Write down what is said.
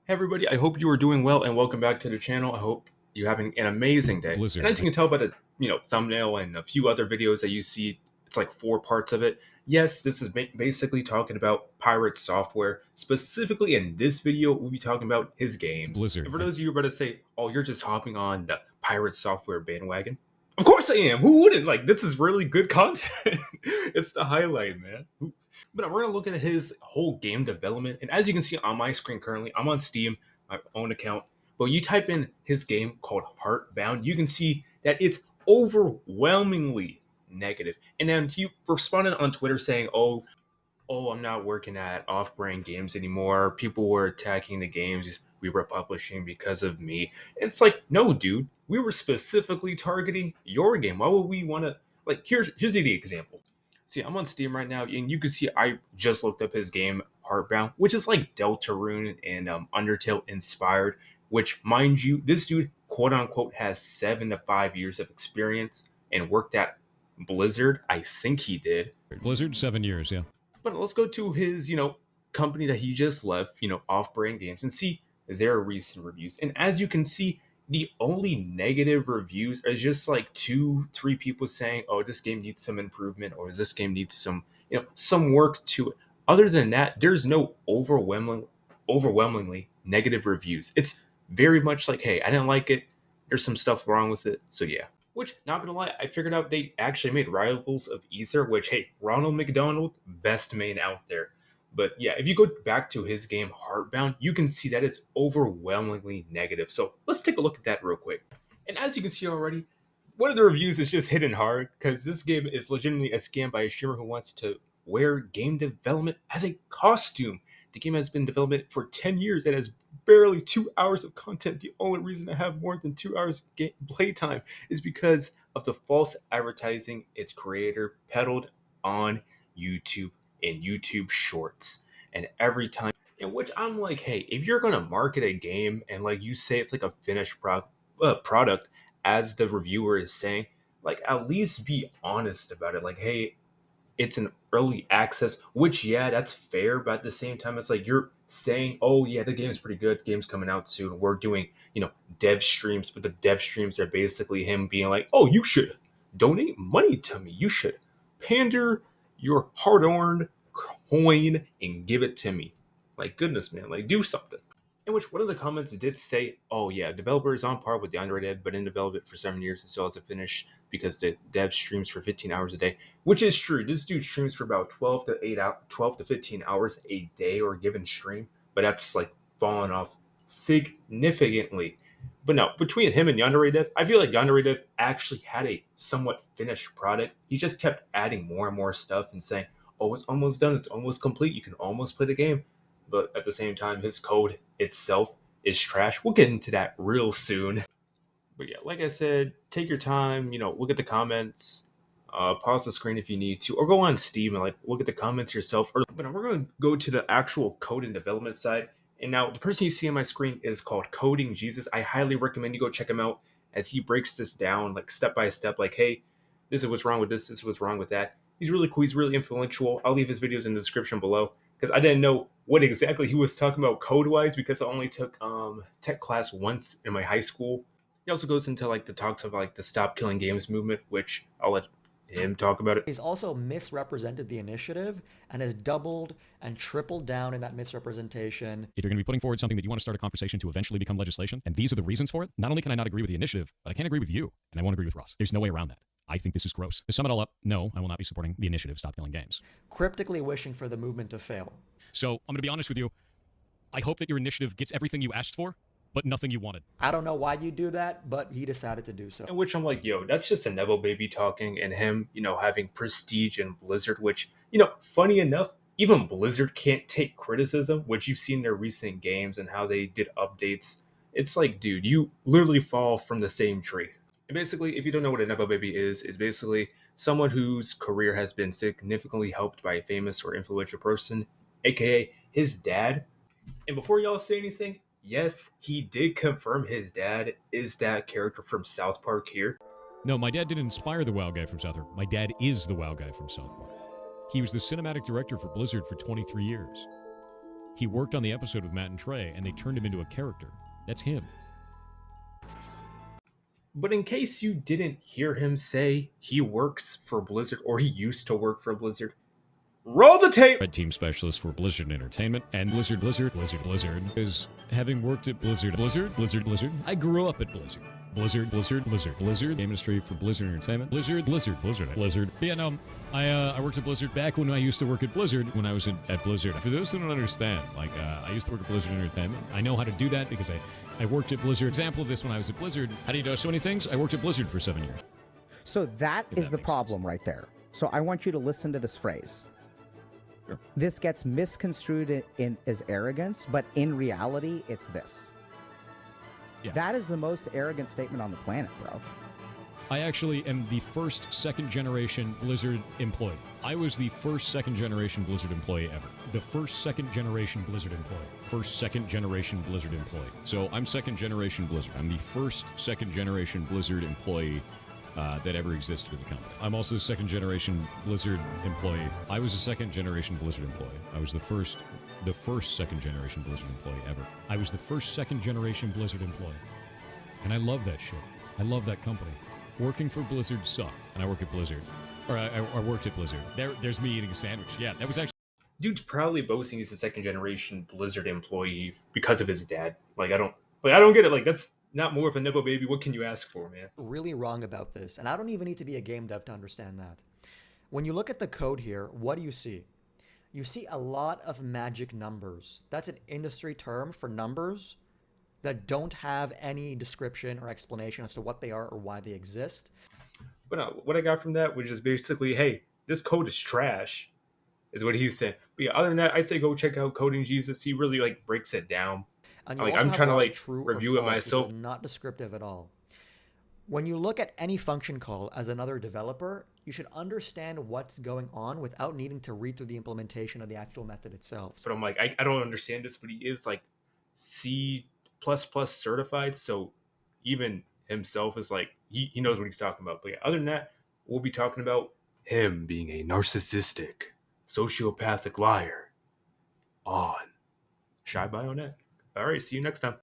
Hey everybody, I hope you are doing well and welcome back to the channel. I hope you're having an amazing day. And Blizzard. as you can tell by the thumbnail and a few other videos that you see, it's like four parts of it. Yes, this is basically talking about Pirate Software. Specifically in this video, we'll be talking about his games. And Blizzard. for those of you who are about to say, oh, you're just hopping on the Pirate Software bandwagon. Of course I am. Who wouldn't? Like, this is really good content. It's the highlight, man. But we're gonna look at his whole game development, and as you can see on my screen currently, I'm on Steam, my own account. But you type in his game called Heartbound, you can see that it's overwhelmingly negative. And then he responded on Twitter saying, "Oh, I'm not working at Off-Brand Games anymore. People were attacking the games we were publishing because of me." And it's like, no, dude, we were specifically targeting your game. Why would we want to? Like, here's the example. See, I'm on Steam right now, and you can see I just looked up his game Heartbound, which is like Deltarune and Undertale inspired. Which, mind you, this dude quote unquote has 7 to 5 years of experience and worked at Blizzard. I think he did. Blizzard, 7 years, yeah. But let's go to his, company that he just left, Off-Brand Games, and see their recent reviews. And as you can see, the only negative reviews are just like two, three people saying, "Oh, this game needs some improvement," or "This game needs some work to it." Other than that, there's no overwhelmingly negative reviews. It's very much like, "Hey, I didn't like it. There's some stuff wrong with it." So yeah. Which, not gonna lie, I figured out they actually made Rivals of Ether, which, hey, Ronald McDonald, best main out there. But yeah, if you go back to his game Heartbound, you can see that it's overwhelmingly negative. So let's take a look at that real quick. And as you can see already, one of the reviews is just hitting hard because this game is legitimately a scam by a streamer who wants to wear game development as a costume. The game has been development for 10 years. It has barely 2 hours of content. The only reason I have more than 2 hours game playtime is because of the false advertising its creator peddled on YouTube and YouTube Shorts. And every time, in which I'm like, hey, if you're gonna market a game and like you say it's like a finished product, as the reviewer is saying, like at least be honest about it. Like, hey, it's an early access, which yeah, that's fair, but at the same time, it's like you're saying, "Oh yeah, the game's pretty good. The game's coming out soon. We're doing, dev streams," but the dev streams are basically him being like, "Oh, you should donate money to me. You should pander your hard-earned coin and give it to me." Like, goodness, man, like do something. In which one of the comments did say, "Oh yeah, developer is on par with the underrated, but in development for 7 years and still hasn't finished because the dev streams for 15 hours a day," which is true. This dude streams for about 12 to 15 hours a day or a given stream, but that's like fallen off significantly. But no, between him and Yandere Dev, I feel like Yandere Dev actually had a somewhat finished product. He just kept adding more and more stuff and saying, "Oh, it's almost done. It's almost complete. You can almost play the game." But at the same time, his code itself is trash. We'll get into that real soon. But yeah, like I said, take your time, look at the comments, pause the screen if you need to, or go on Steam and like look at the comments yourself. But we're going to go to the actual code and development side. And now the person you see on my screen is called Coding Jesus. I highly recommend you go check him out as he breaks this down like step by step. Like, hey, this is what's wrong with this. This is what's wrong with that. He's really cool. He's really influential. I'll leave his videos in the description below because I didn't know what exactly he was talking about code wise because I only took tech class once in my high school. He also goes into like the talks of like the Stop Killing Games movement, which I'll let him talk about it. He's also misrepresented the initiative and has doubled and tripled down in that misrepresentation. If you're going to be putting forward something that you want to start a conversation to eventually become legislation, and these are the reasons for it, not only can I not agree with the initiative, but I can't agree with you, and I won't agree with Ross. There's no way around that. I think this is gross. To sum it all up, no, I will not be supporting the initiative Stop Killing Games. Cryptically wishing for the movement to fail. So I'm going to be honest with you. I hope that your initiative gets everything you asked for, but nothing you wanted. I don't know why you do that, but he decided to do so. In which I'm like, yo, that's just a Neville baby talking and him, having prestige in Blizzard, which, funny enough, even Blizzard can't take criticism, which you've seen their recent games and how they did updates. It's like, dude, you literally fall from the same tree. And basically, if you don't know what a Nepo baby is, it's basically someone whose career has been significantly helped by a famous or influential person, aka his dad. And before y'all say anything, yes, he did confirm his dad is that character from South Park here. No, my dad didn't inspire the WoW guy from South Park. My dad is the WoW guy from South Park. He was the cinematic director for Blizzard for 23 years. He worked on the episode with Matt and Trey, and they turned him into a character. That's him. But in case you didn't hear him say he works for Blizzard, or he used to work for Blizzard, roll the tape! Red team specialist for Blizzard Entertainment, and Blizzard is having worked at Blizzard. I grew up at Blizzard. Blizzard. Game industry for Blizzard Entertainment. Blizzard. Yeah, no, I worked at Blizzard back when I used to work at Blizzard, when I was at Blizzard. For those who don't understand, I used to work at Blizzard Entertainment. I know how to do that because I worked at Blizzard. Example of this when I was at Blizzard. How do you know so many things? I worked at Blizzard for 7 years. So that If is that the makes problem right there. So I want you to listen to this phrase. Sure. This gets misconstrued as arrogance, but in reality, it's this. Yeah. That is the most arrogant statement on the planet, bro. I actually am the first second-generation Blizzard employee. I was the first second-generation Blizzard employee ever. The first second-generation Blizzard employee. So I'm second-generation Blizzard. I'm the first second-generation Blizzard employee that ever existed in the company. I'm also a second-generation Blizzard employee. I was a second-generation Blizzard employee. I was the first second-generation Blizzard employee ever. I was the first second-generation Blizzard employee. And I love that shit. I love that company. Working for Blizzard sucked, and I work at Blizzard. Or I worked at Blizzard. There's me eating a sandwich. Yeah, that was actually... Dude's proudly boasting he's a second-generation Blizzard employee because of his dad. I don't get it. That's not more of a nipple baby. What can you ask for, man? Really wrong about this, and I don't even need to be a game dev to understand that. When you look at the code here, what do you see? You see a lot of magic numbers. That's an industry term for numbers that don't have any description or explanation as to what they are or why they exist. But what I got from that was just basically, hey, this code is trash, is what he said. But yeah, other than that, I say go check out Coding Jesus. He really breaks it down. And I'm also have trying a to lot of true or review it false, which myself. is not descriptive at all. When you look at any function call as another developer, you should understand what's going on without needing to read through the implementation of the actual method itself. But I'm I don't understand this, but he is C++ certified, so even himself is he knows what he's talking about. But yeah, other than that, we'll be talking about him being a narcissistic, sociopathic liar on Shy Bionet. All right, see you next time.